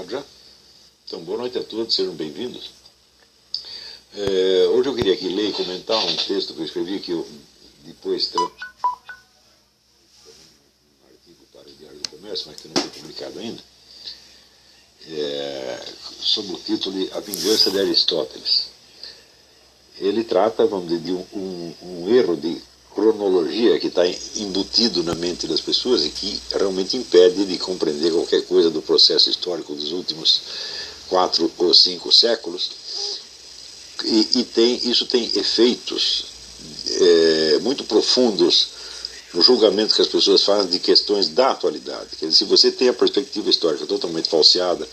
ligado já? Então, boa noite a todos, sejam bem-vindos. Hoje eu queria aqui ler e comentar um texto que eu escrevi, que eu depois um artigo para o Diário do Comércio, mas que não foi publicado ainda, sob o título de A Vingança de Aristóteles. Ele trata, vamos dizer, de um erro de cronologia que está embutido na mente das pessoas e que realmente impede de compreender qualquer coisa do processo histórico dos últimos 4 ou 5 séculos. Isso tem efeitos muito profundos no julgamento que as pessoas fazem de questões da atualidade. Quer dizer, se você tem a perspectiva histórica totalmente falseada,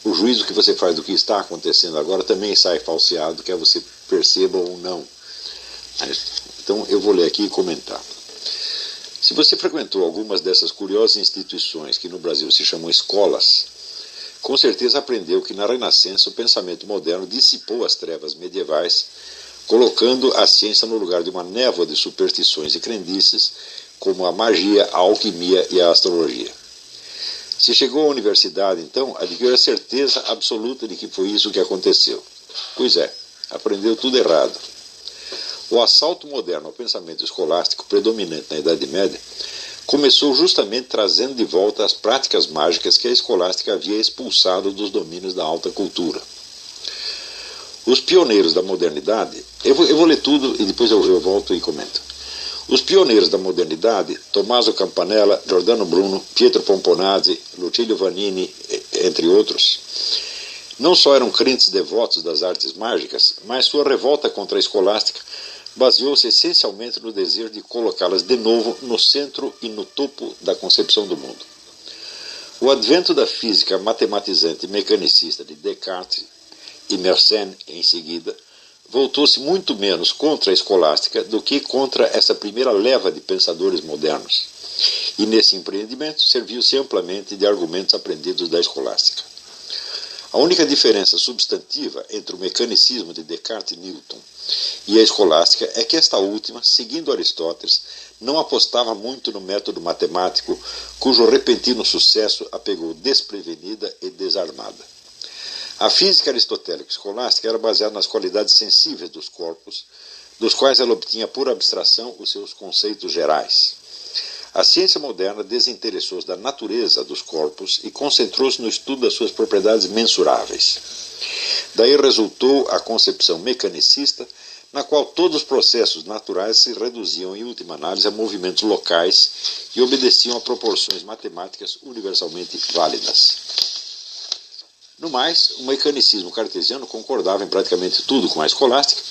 o juízo que você faz do que está acontecendo agora também sai falseado, quer você perceba ou não. Então eu vou ler aqui e comentar. Se você frequentou algumas dessas curiosas instituições que no Brasil se chamam escolas, com certeza aprendeu que na Renascença o pensamento moderno dissipou as trevas medievais, colocando a ciência no lugar de uma névoa de superstições e crendices, como a magia, a alquimia e a astrologia. Se chegou à universidade, então, adquiriu a certeza absoluta de que foi isso que aconteceu. Pois é, aprendeu tudo errado. O assalto moderno ao pensamento escolástico, predominante na Idade Média, começou justamente trazendo de volta as práticas mágicas que a escolástica havia expulsado dos domínios da alta cultura. Os pioneiros da modernidade, eu vou ler tudo e depois eu volto e comento. Os pioneiros da modernidade, Tommaso Campanella, Giordano Bruno, Pietro Pomponazzi, Lucilio Vanini, entre outros, não só eram crentes devotos das artes mágicas, mas sua revolta contra a escolástica baseou-se essencialmente no desejo de colocá-las de novo no centro e no topo da concepção do mundo. O advento da física matematizante e mecanicista de Descartes e Mersenne, em seguida, voltou-se muito menos contra a escolástica do que contra essa primeira leva de pensadores modernos, e nesse empreendimento serviu-se amplamente de argumentos aprendidos da escolástica. A única diferença substantiva entre o mecanicismo de Descartes e Newton e a escolástica é que esta última, seguindo Aristóteles, não apostava muito no método matemático, cujo repentino sucesso a pegou desprevenida e desarmada. A física aristotélica escolástica era baseada nas qualidades sensíveis dos corpos, dos quais ela obtinha por abstração os seus conceitos gerais. A ciência moderna desinteressou-se da natureza dos corpos e concentrou-se no estudo das suas propriedades mensuráveis. Daí resultou a concepção mecanicista, na qual todos os processos naturais se reduziam, em última análise, a movimentos locais e obedeciam a proporções matemáticas universalmente válidas. No mais, o mecanicismo cartesiano concordava em praticamente tudo com a escolástica,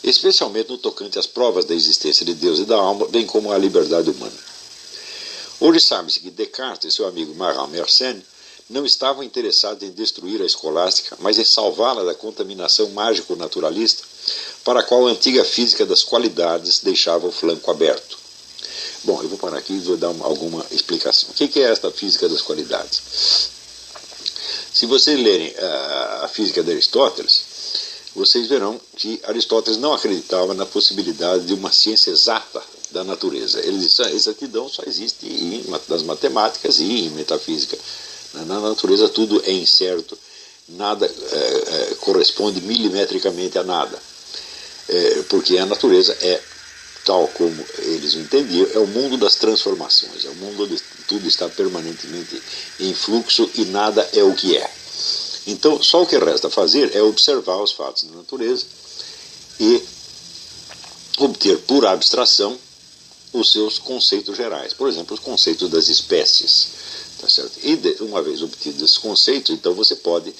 especialmente no tocante às provas da existência de Deus e da alma, bem como à liberdade humana. Hoje sabe-se que Descartes e seu amigo Marin Mersenne não estavam interessados em destruir a escolástica, mas em salvá-la da contaminação mágico-naturalista, para a qual a antiga física das qualidades deixava o flanco aberto. Bom, eu vou parar aqui e vou dar alguma explicação. O que é esta física das qualidades? Se vocês lerem a física de Aristóteles, vocês verão que Aristóteles não acreditava na possibilidade de uma ciência exata da natureza. Ele disse que a exatidão só existe nas matemáticas e em metafísica. Na natureza tudo é incerto, nada corresponde milimetricamente a nada, porque a natureza é, tal como eles o entendiam, é o mundo das transformações, é o mundo onde tudo está permanentemente em fluxo e nada é o que é. Então, só o que resta fazer é observar os fatos da natureza e obter por abstração os seus conceitos gerais. Por exemplo, os conceitos das espécies. Tá certo? E uma vez obtidos esses conceitos, então você pode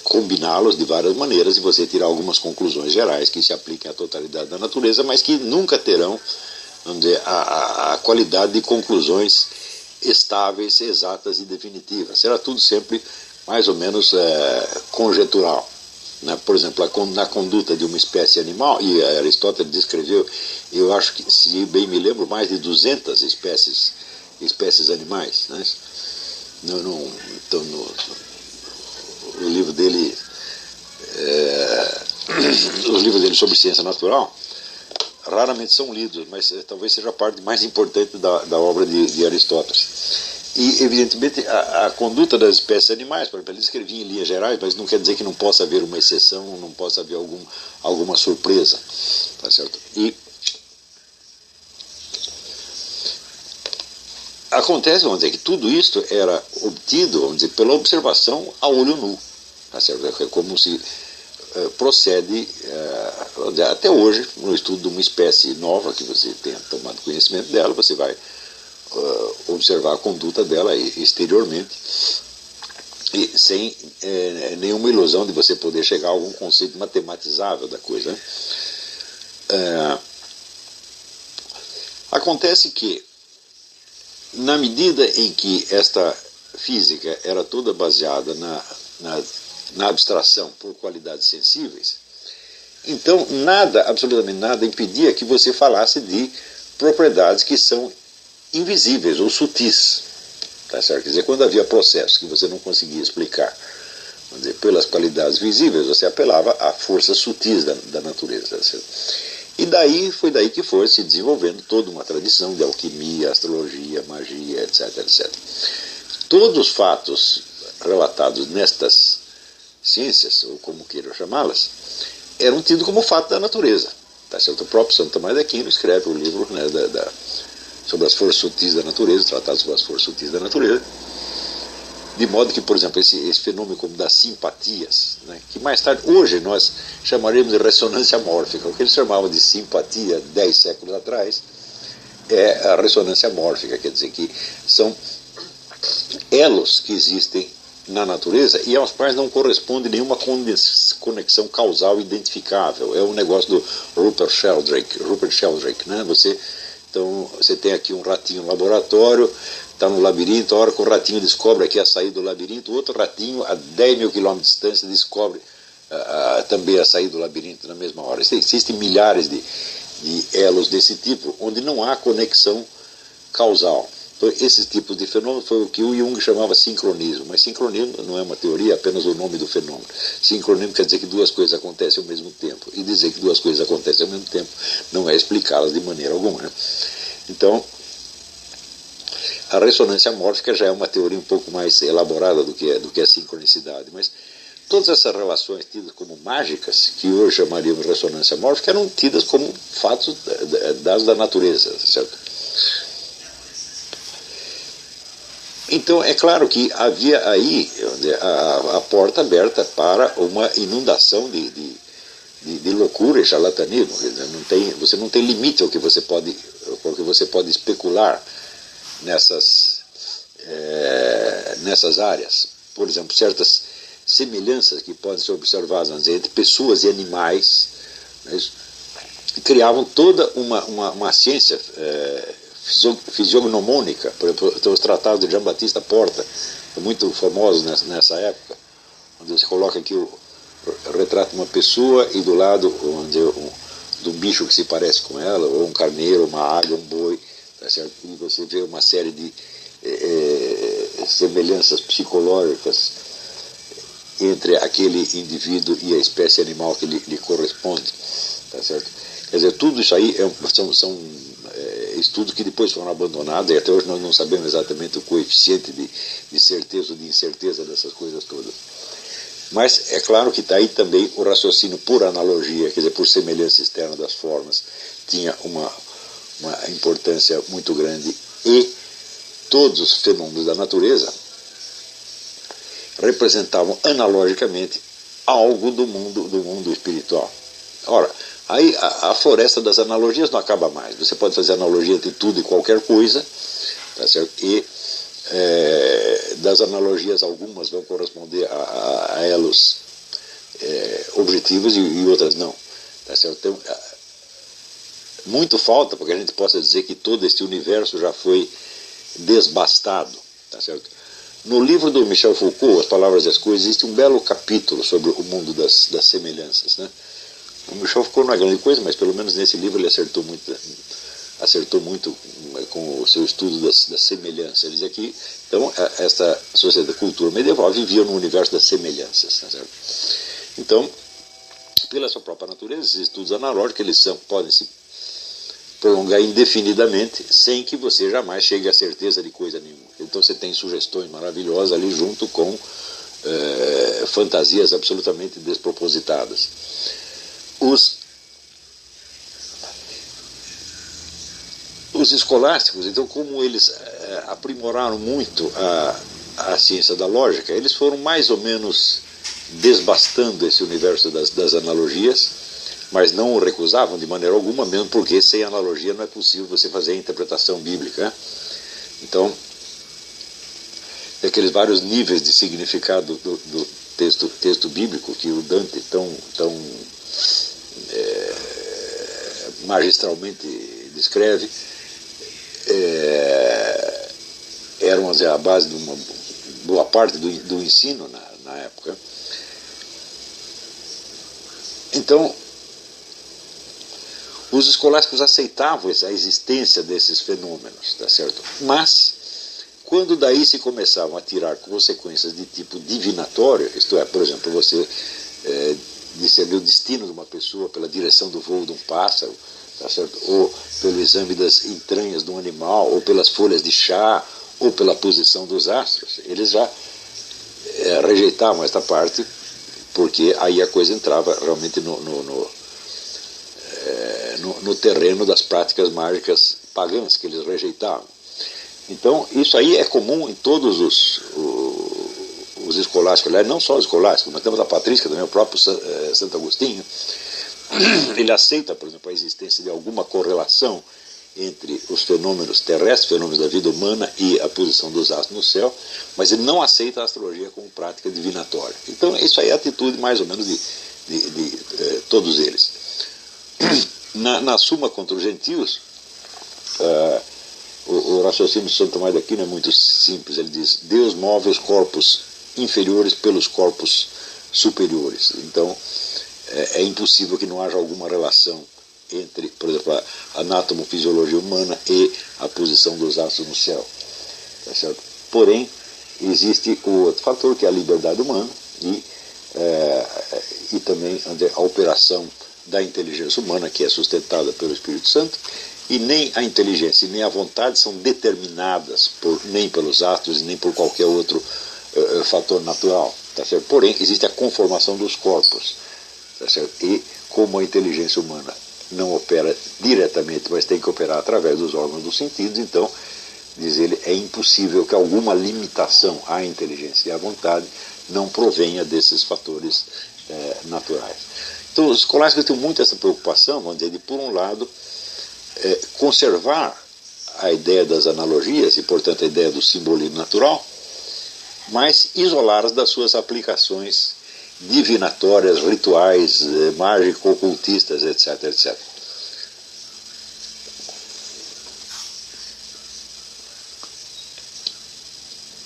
combiná-los de várias maneiras e você tirar algumas conclusões gerais que se apliquem à totalidade da natureza, mas que nunca terão, vamos dizer, a qualidade de conclusões estáveis, exatas e definitivas. Será tudo sempre mais ou menos conjetural. Né? Por exemplo, na conduta de uma espécie animal, e Aristóteles descreveu, eu acho que, se bem me lembro, mais de 200 espécies animais. Né? Então, o livro dele, os livros dele sobre ciência natural raramente são lidos, mas talvez seja a parte mais importante da obra de Aristóteles. E, evidentemente, a conduta das espécies animais, por exemplo, ele escrevia em linhas gerais, mas não quer dizer que não possa haver uma exceção, não possa haver alguma surpresa, tá certo? E acontece, vamos dizer, que tudo isso era obtido, vamos dizer, pela observação a olho nu, tá certo? É como se procede até hoje no estudo de uma espécie nova que você tenha tomado conhecimento dela, você vai observar a conduta dela exteriormente e sem nenhuma ilusão de você poder chegar a algum conceito matematizável da coisa, né? Acontece que, na medida em que esta física era toda baseada na abstração por qualidades sensíveis, então nada, absolutamente nada, impedia que você falasse de propriedades que são invisíveis ou sutis, tá certo? Quer dizer, quando havia processos que você não conseguia explicar, vamos dizer, pelas qualidades visíveis, você apelava a forças sutis da natureza, tá certo? E foi daí que foi se desenvolvendo toda uma tradição de alquimia, astrologia, magia, etc, etc. Todos os fatos relatados nestas ciências, ou como queiram chamá-las, eram tidos como fato da natureza, tá certo? O próprio Santo Tomás de Aquino escreve o livro, né, sobre as forças sutis da natureza, tratado sobre as forças sutis da natureza, de modo que, por exemplo, esse fenômeno como das simpatias, né, que mais tarde, hoje, nós chamaremos de ressonância mórfica. O que eles chamavam de simpatia 10 séculos atrás é a ressonância mórfica, quer dizer que são elos que existem na natureza e aos quais não corresponde nenhuma conexão causal identificável. É um negócio do Rupert Sheldrake, né? Então, você tem aqui um ratinho no laboratório, está no labirinto, a hora que o ratinho descobre aqui a saída do labirinto, outro ratinho a 10 mil quilômetros de distância descobre também a saída do labirinto na mesma hora. Existem milhares de elos desse tipo, onde não há conexão causal. Então, esse tipo de fenômeno foi o que o Jung chamava sincronismo. Mas sincronismo não é uma teoria, é apenas o nome do fenômeno. Sincronismo quer dizer que duas coisas acontecem ao mesmo tempo. E dizer que duas coisas acontecem ao mesmo tempo não é explicá-las de maneira alguma, né? Então, a ressonância mórfica já é uma teoria um pouco mais elaborada do que a sincronicidade. Mas todas essas relações tidas como mágicas, que hoje chamaríamos de ressonância mórfica, eram tidas como fatos dados da natureza, certo? Então, é claro que havia aí a porta aberta para uma inundação de loucura e charlatanismo. Você não tem limite ao que você pode especular nessas áreas. Por exemplo, certas semelhanças que podem ser observadas, vamos dizer, entre pessoas e animais, né, criavam toda uma ciência fisiognomônica. Por exemplo, os tratados de Jean-Baptiste Porta, muito famosos nessa época, onde você coloca aqui retrata uma pessoa e do lado de um bicho que se parece com ela, ou um carneiro, uma águia, um boi, tá certo? E você vê uma série de semelhanças psicológicas entre aquele indivíduo e a espécie animal que lhe corresponde, tá certo? Quer dizer, tudo isso aí são estudos que depois foram abandonados, e até hoje nós não sabemos exatamente o coeficiente de certeza ou de incerteza dessas coisas todas. Mas é claro que está aí também o raciocínio por analogia, quer dizer, por semelhança externa das formas, tinha uma importância muito grande, e todos os fenômenos da natureza representavam analogicamente algo do mundo espiritual. Ora, aí a floresta das analogias não acaba mais. Você pode fazer analogia entre tudo e qualquer coisa, tá certo? E das analogias algumas vão corresponder a elos objetivos e outras não, tá certo? Então, muito falta para que a gente possa dizer que todo este universo já foi desbastado, tá certo? No livro do Michel Foucault, As Palavras e as Coisas, existe um belo capítulo sobre o mundo das semelhanças, né? O Michel Foucault não é grande coisa, mas pelo menos nesse livro ele acertou muito com o seu estudo das semelhanças. Ele diz aqui, então, esta sociedade da cultura medieval vivia no universo das semelhanças, tá certo? Então, pela sua própria natureza, esses estudos analógicos, eles podem se prolongar indefinidamente, sem que você jamais chegue à certeza de coisa nenhuma. Então você tem sugestões maravilhosas ali junto com fantasias absolutamente despropositadas. Os escolásticos, então, como eles aprimoraram muito a ciência da lógica, eles foram mais ou menos desbastando esse universo das analogias, mas não o recusavam de maneira alguma, mesmo porque sem analogia não é possível você fazer a interpretação bíblica, né? Então, aqueles vários níveis de significado do texto bíblico que o Dante tão magistralmente descreve, eram a base de uma boa parte do ensino na época. Então, os escolásticos aceitavam a existência desses fenômenos, tá certo? Mas, quando daí se começavam a tirar consequências de tipo divinatório, isto é, por exemplo, você discernir o destino de uma pessoa pela direção do voo de um pássaro, tá certo? Ou pelo exame das entranhas de um animal, ou pelas folhas de chá, ou pela posição dos astros, eles já rejeitavam esta parte, porque aí a coisa entrava realmente no terreno das práticas mágicas pagãs que eles rejeitavam. Então, isso aí é comum em todos os escolásticos, aliás, não só os escolásticos, nós temos a patrística também, o próprio Santo Agostinho, ele aceita, por exemplo, a existência de alguma correlação entre os fenômenos terrestres, fenômenos da vida humana e a posição dos astros no céu, mas ele não aceita a astrologia como prática divinatória. Então, isso aí é a atitude mais ou menos de todos eles. Na Suma contra os Gentios, o raciocínio de Santo Tomás de Aquino é muito simples. Ele diz: Deus move os corpos inferiores pelos corpos superiores. Então, é impossível que não haja alguma relação entre, por exemplo, a anatomofisiologia humana e a posição dos astros no céu. Tá certo? Porém, existe o outro fator, que é a liberdade humana e também a operação da inteligência humana, que é sustentada pelo Espírito Santo, e nem a inteligência e nem a vontade são determinadas nem pelos astros nem por qualquer outro fator natural. Tá certo? Porém, existe a conformação dos corpos. Tá certo? E como a inteligência humana não opera diretamente, mas tem que operar através dos órgãos dos sentidos, então, diz ele, é impossível que alguma limitação à inteligência e à vontade não provenha desses fatores naturais. Então, os escolásticos têm muito essa preocupação, vamos dizer, de, por um lado, conservar a ideia das analogias e, portanto, a ideia do simbolismo natural, mas isolá-las das suas aplicações divinatórias, rituais, mágico-ocultistas, etc, etc.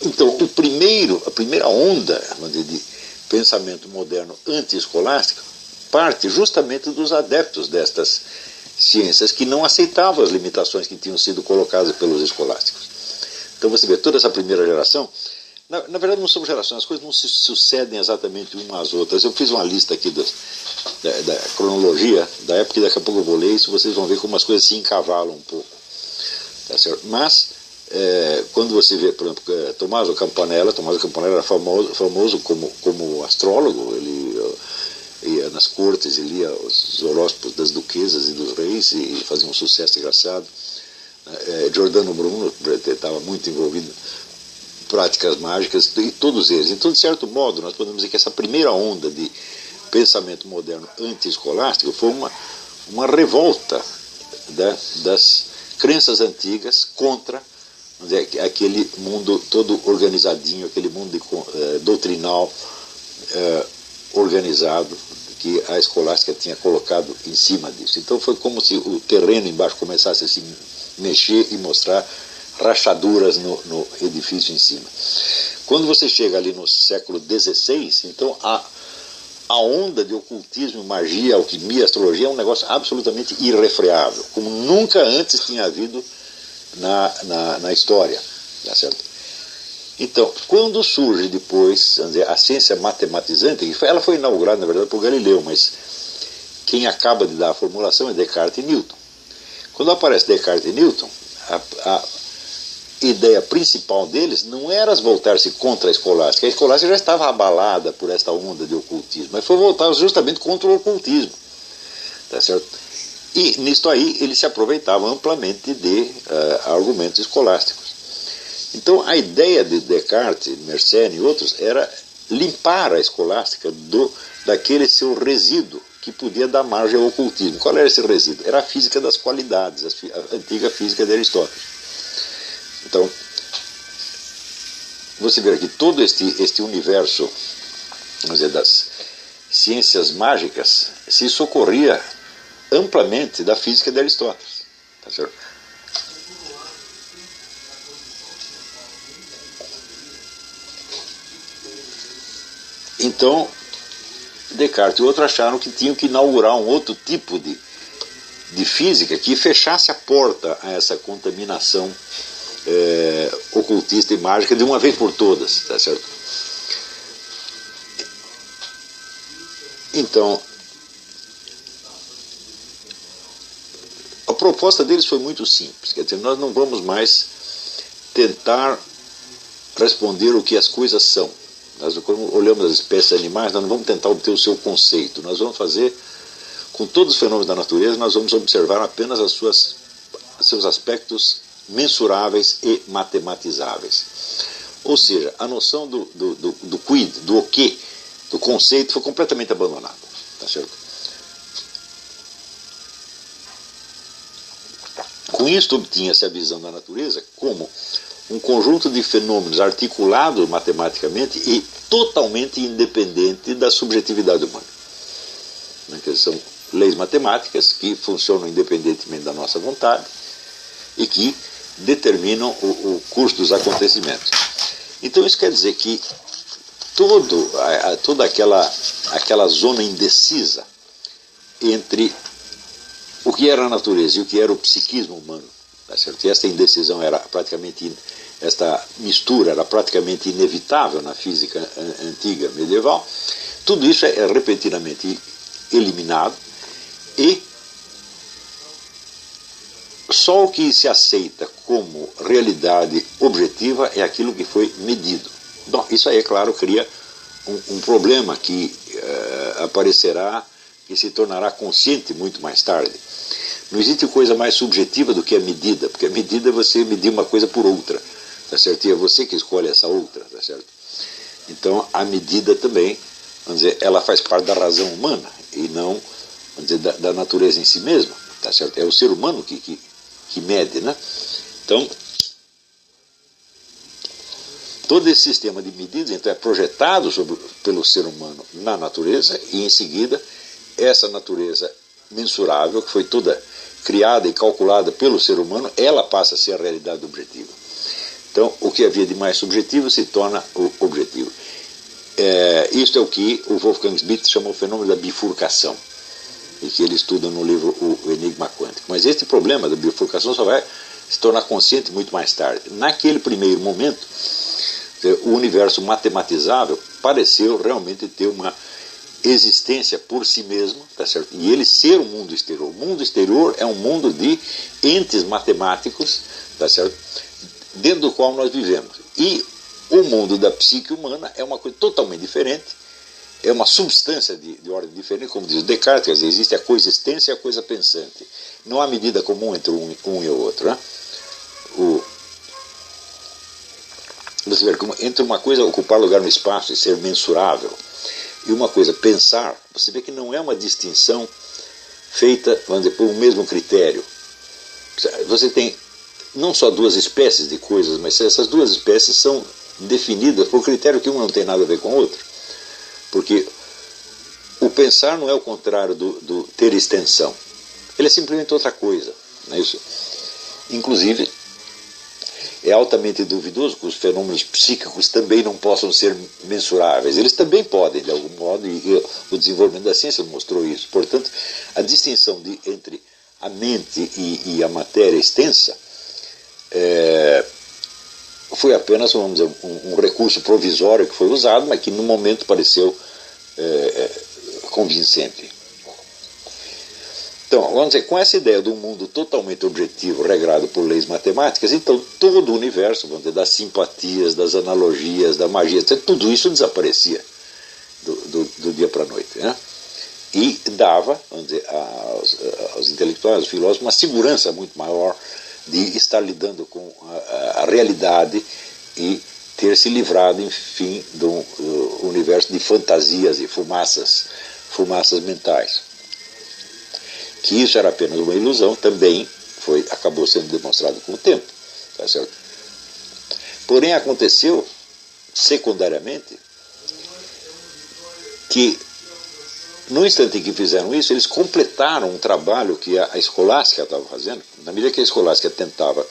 Então, a primeira onda de pensamento moderno anti-escolástico parte justamente dos adeptos destas ciências que não aceitavam as limitações que tinham sido colocadas pelos escolásticos. Então você vê toda essa primeira geração. Na verdade não são gerações, as coisas não se sucedem exatamente umas às outras. Eu fiz uma lista aqui da cronologia da época, e daqui a pouco eu vou ler isso, vocês vão ver como as coisas se encavalam um pouco. Tá certo? Mas, quando você vê, por exemplo, Tommaso Campanella era famoso como astrólogo. Ele ia nas cortes e lia os horóscopos das duquesas e dos reis e fazia um sucesso engraçado. Giordano Bruno estava muito envolvido práticas mágicas, e todos eles. Então, de certo modo, nós podemos dizer que essa primeira onda de pensamento moderno anti-escolástico foi uma revolta das crenças antigas contra, vamos dizer, aquele mundo todo organizadinho, aquele mundo doutrinal organizado que a escolástica tinha colocado em cima disso. Então foi como se o terreno embaixo começasse a se mexer e mostrar rachaduras no edifício em cima. Quando você chega ali no século XVI, então a onda de ocultismo, magia, alquimia, astrologia é um negócio absolutamente irrefreável, como nunca antes tinha havido na história. Tá certo? Então, quando surge depois, vamos dizer, a ciência matematizante, ela foi inaugurada, na verdade, por Galileu, mas quem acaba de dar a formulação é Descartes e Newton. Quando aparece Descartes e Newton, a ideia principal deles não era voltar-se contra a escolástica. A escolástica já estava abalada por esta onda de ocultismo, mas foi voltar justamente contra o ocultismo. Tá certo? E nisto aí eles se aproveitavam amplamente de argumentos escolásticos. Então a ideia de Descartes, Mersenne e outros era limpar a escolástica daquele seu resíduo que podia dar margem ao ocultismo. Qual era esse resíduo? Era a física das qualidades, a antiga física de Aristóteles. Então, você vê aqui todo este universo, vamos dizer, das ciências mágicas se socorria amplamente da física de Aristóteles. Tá certo? Então, Descartes e outros acharam que tinham que inaugurar um outro tipo de física que fechasse a porta a essa contaminação ocultista e mágica de uma vez por todas, tá certo? Então, a proposta deles foi muito simples, quer dizer, nós não vamos mais tentar responder o que as coisas são. Nós, quando olhamos as espécies animais, nós não vamos tentar obter o seu conceito, nós vamos fazer, com todos os fenômenos da natureza, nós vamos observar apenas seus aspectos mensuráveis e matematizáveis. Ou seja, a noção do quid, do o que, do conceito foi completamente abandonada. Tá certo? Com isto obtinha-se a visão da natureza como um conjunto de fenômenos articulados matematicamente e totalmente independente da subjetividade humana. Que são leis matemáticas que funcionam independentemente da nossa vontade e que determinam o curso dos acontecimentos. Então isso quer dizer que toda aquela zona indecisa entre o que era a natureza e o que era o psiquismo humano, tá certo? E esta indecisão era praticamente, esta mistura era praticamente inevitável na física antiga medieval. Tudo isso é repentinamente eliminado e só o que se aceita como realidade objetiva é aquilo que foi medido. Bom, isso aí, é claro, cria um problema que aparecerá e se tornará consciente muito mais tarde. Não existe coisa mais subjetiva do que a medida, porque a medida é você medir uma coisa por outra, tá certo? E é você que escolhe essa outra, tá certo? Então, a medida também, vamos dizer, ela faz parte da razão humana e não, vamos dizer, da natureza em si mesma, tá certo? É o ser humano que mede, né? Então, todo esse sistema de medidas então, é projetado pelo ser humano na natureza e, em seguida, essa natureza mensurável, que foi toda criada e calculada pelo ser humano, ela passa a ser a realidade objetiva. Então, o que havia de mais subjetivo se torna o objetivo. Isto é o que o Wolfgang Schmidt chamou o fenômeno da bifurcação, e que ele estuda no livro O Enigma Quântico. Mas este problema da bifurcação só vai se tornar consciente muito mais tarde. Naquele primeiro momento, o universo matematizável pareceu realmente ter uma existência por si mesmo, tá certo? E ele ser o mundo exterior. O mundo exterior é um mundo de entes matemáticos, tá certo? Dentro do qual nós vivemos. E o mundo da psique humana é uma coisa totalmente diferente, é uma substância de ordem diferente, como diz Descartes, quer dizer, existe a coexistência e a coisa pensante. Não há medida comum entre um e o outro. Né? Você vê como entre uma coisa ocupar lugar no espaço e ser mensurável, e uma coisa pensar, você vê que não é uma distinção feita, vamos dizer, por um mesmo critério. Você tem não só duas espécies de coisas, mas essas duas espécies são definidas por critério que uma não tem nada a ver com a outra. Porque o pensar não é o contrário do ter extensão. Ele é simplesmente outra coisa. Não é isso? Inclusive, é altamente duvidoso que os fenômenos psíquicos também não possam ser mensuráveis. Eles também podem, de algum modo, e o desenvolvimento da ciência mostrou isso. Portanto, a distinção entre a mente e a matéria extensa foi apenas, vamos dizer, um recurso provisório que foi usado, mas que no momento pareceu convincente. Então, vamos dizer, com essa ideia de um mundo totalmente objetivo, regrado por leis matemáticas, então todo o universo, vamos dizer, das simpatias, das analogias, da magia, tudo isso desaparecia do dia para a noite, né? E dava, vamos dizer, aos intelectuais, aos filósofos, uma segurança muito maior de estar lidando com a realidade e ter se livrado, enfim, do universo de fantasias e fumaças mentais. Que isso era apenas uma ilusão também acabou sendo demonstrado com o tempo, tá certo? Porém, aconteceu secundariamente que no instante em que fizeram isso, eles completaram um trabalho que a escolástica estava fazendo. Na medida que a escolástica tentava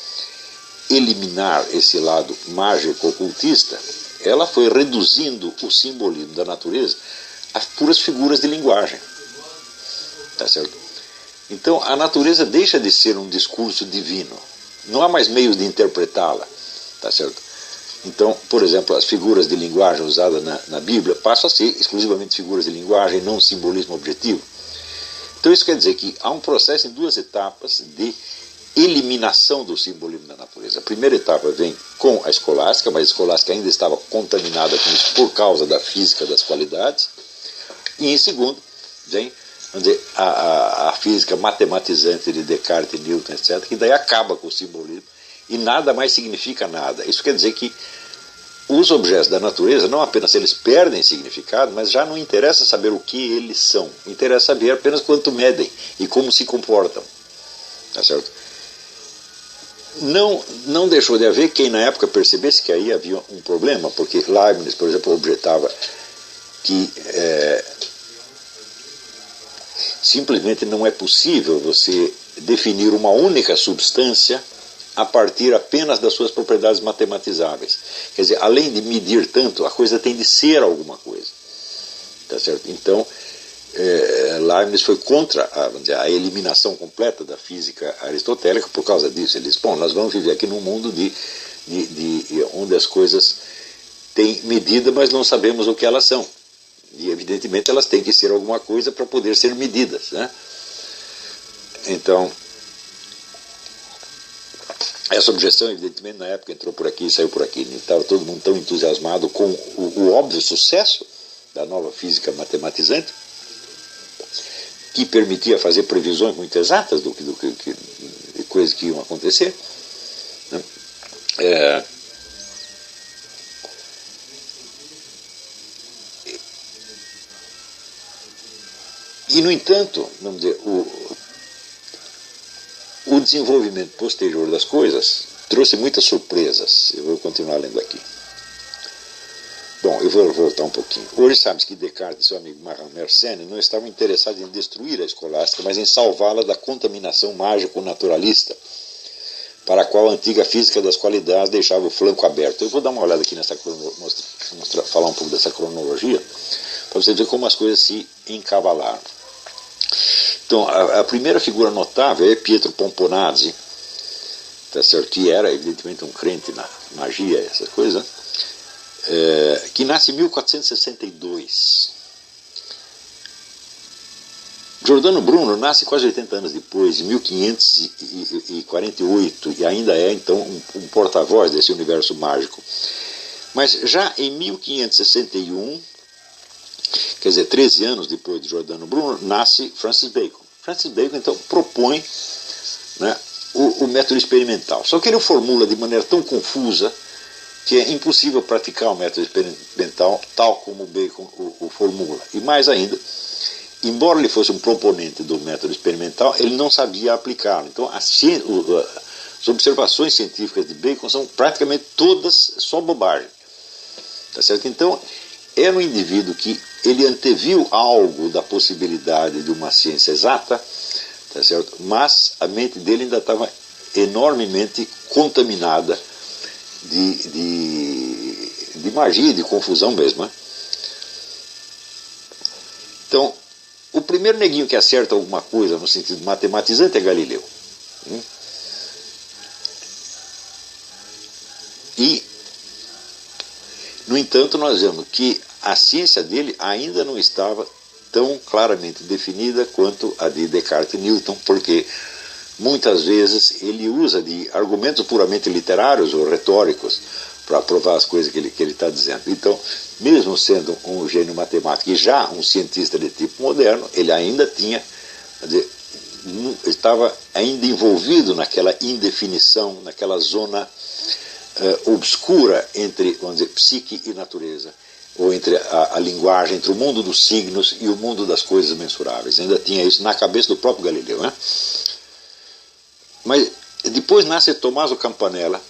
eliminar esse lado mágico ocultista, ela foi reduzindo o simbolismo da natureza a puras figuras de linguagem, tá certo? Então a natureza deixa de ser um discurso divino, não há mais meios de interpretá-la, tá certo? Então, por exemplo, as figuras de linguagem usadas na Bíblia passam a ser exclusivamente figuras de linguagem, não simbolismo objetivo. Então isso quer dizer que há um processo em duas etapas de eliminação do simbolismo da natureza. A primeira etapa vem com a escolástica, mas a escolástica ainda estava contaminada com isso por causa da física das qualidades. E em segundo, vem, vamos dizer, a física matematizante de Descartes, Newton, etc., que daí acaba com o simbolismo e nada mais significa nada. Isso quer dizer que os objetos da natureza, não apenas eles perdem significado, mas já não interessa saber o que eles são. Interessa saber apenas quanto medem e como se comportam. Tá certo? Não deixou de haver quem na época percebesse que aí havia um problema, porque Leibniz, por exemplo, objetava que simplesmente não é possível você definir uma única substância a partir apenas das suas propriedades matematizáveis. Quer dizer, além de medir tanto, a coisa tem de ser alguma coisa. Tá certo? Então, Leibniz foi contra a eliminação completa da física aristotélica por causa disso. Ele disse, bom, nós vamos viver aqui num mundo onde as coisas têm medida, mas não sabemos o que elas são. E, evidentemente, elas têm que ser alguma coisa para poder ser medidas, né? Então, essa objeção, evidentemente, na época entrou por aqui e saiu por aqui. Estava todo mundo tão entusiasmado com o óbvio sucesso da nova física matematizante, que permitia fazer previsões muito exatas de coisas que iam acontecer, né? E, no entanto, vamos dizer, o desenvolvimento posterior das coisas trouxe muitas surpresas. Eu vou continuar lendo aqui. Bom, eu vou voltar um pouquinho. Hoje sabe-se que Descartes e seu amigo Mersenne não estavam interessados em destruir a escolástica, mas em salvá-la da contaminação mágico-naturalista, para a qual a antiga física das qualidades deixava o flanco aberto. Eu vou dar uma olhada aqui nessa falar um pouco dessa cronologia, para você ver como as coisas se encavalaram. Então, a primeira figura notável é Pietro Pomponazzi, tá certo? Que era, evidentemente, um crente na magia, essas coisas, né? Que nasce em 1462. Giordano Bruno nasce quase 80 anos depois, em 1548, e ainda é, então, um porta-voz desse universo mágico. Mas já em 1561, quer dizer, 13 anos depois de Giordano Bruno, nasce Francis Bacon. Francis Bacon, então, propõe, né, o método experimental. Só que ele o formula de maneira tão confusa que é impossível praticar o método experimental tal como Bacon o formula. E mais ainda, embora ele fosse um proponente do método experimental, ele não sabia aplicá-lo. Então, as observações científicas de Bacon são praticamente todas só bobagem. Tá certo? Então, era um indivíduo que ele anteviu algo da possibilidade de uma ciência exata, tá certo? Mas a mente dele ainda estava enormemente contaminada de magia, de confusão mesmo, né? Então, o primeiro neguinho que acerta alguma coisa no sentido matematizante é Galileu. E, no entanto, nós vemos que a ciência dele ainda não estava tão claramente definida quanto a de Descartes e Newton, porque muitas vezes ele usa de argumentos puramente literários ou retóricos para provar as coisas que ele está dizendo. Então, mesmo sendo um gênio matemático e já um cientista de tipo moderno, ele ainda tinha, quer dizer, estava ainda envolvido naquela indefinição, naquela zona obscura entre, vamos dizer, psique e natureza, ou entre a linguagem, entre o mundo dos signos e o mundo das coisas mensuráveis. Ainda tinha isso na cabeça do próprio Galileu, né? Mas depois nasce Tommaso Campanella,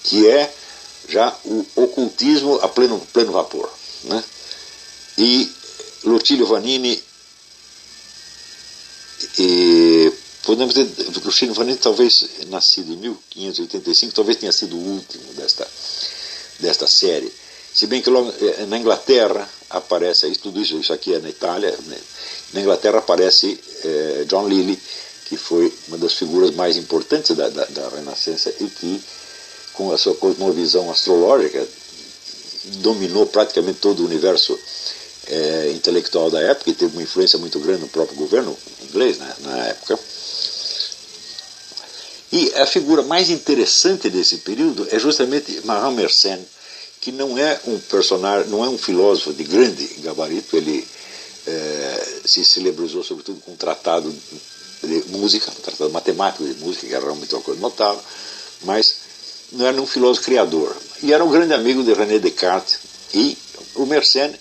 que é já o ocultismo a pleno vapor, né? E Lucilio Vanini, podemos dizer, Lucilio Vanini talvez nascido em 1585, talvez tenha sido o último desta série. Se bem que logo, na Inglaterra aparece, tudo isso aqui é na Itália, né? Na Inglaterra aparece John Lilly, que foi uma das figuras mais importantes da Renascença e que, com a sua cosmovisão astrológica, dominou praticamente todo o universo intelectual da época e teve uma influência muito grande no próprio governo inglês, né, na época. E a figura mais interessante desse período é justamente Marin Mersenne, que não é um personagem, não é um filósofo de grande gabarito. Ele se celebrizou sobretudo com um tratado de música, um tratado matemático de música, que era realmente uma coisa notável, mas não era um filósofo criador. E era um grande amigo de René Descartes. E o Mersenne,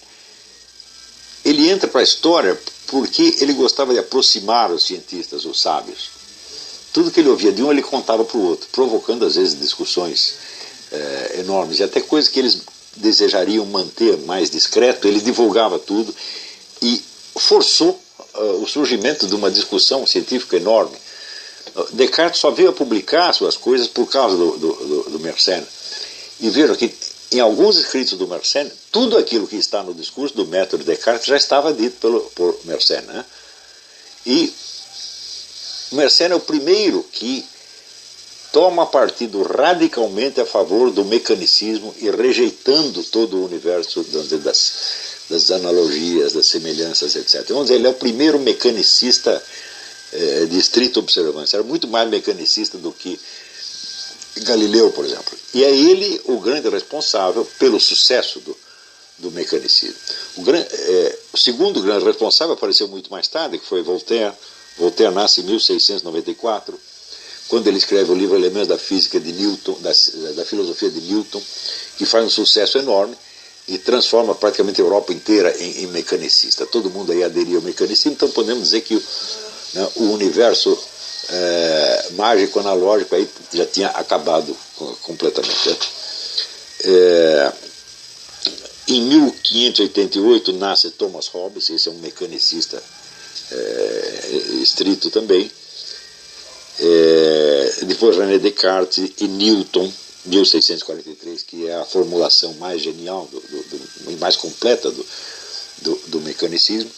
ele entra para a história porque ele gostava de aproximar os cientistas, os sábios. Tudo que ele ouvia de um, ele contava para o outro, provocando às vezes discussões enormes, e até coisas que eles desejariam manter mais discreto, ele divulgava tudo e forçou o surgimento de uma discussão científica enorme. Descartes só veio a publicar suas coisas por causa do Mersenne. E vejam que em alguns escritos do Mersenne, tudo aquilo que está no discurso do método de Descartes já estava dito por Mersenne, né? E Mersenne é o primeiro que toma partido radicalmente a favor do mecanicismo e rejeitando todo o universo das analogias, das semelhanças, etc. Vamos dizer, ele é o primeiro mecanicista de estrita observância. Era muito mais mecanicista do que Galileu, por exemplo. E é ele o grande responsável pelo sucesso do mecanicismo. O segundo grande responsável apareceu muito mais tarde, que foi Voltaire. Voltaire nasce em 1694, quando ele escreve o livro Elementos da Física de Newton, da filosofia de Newton, que faz um sucesso enorme e transforma praticamente a Europa inteira em mecanicista. Todo mundo aí aderiu ao mecanicismo, então podemos dizer que o universo mágico analógico aí já tinha acabado completamente. Em 1588 nasce Thomas Hobbes, esse é um mecanicista estrito também. Depois René Descartes e Newton, 1643, que é a formulação mais genial e mais completa do mecanicismo.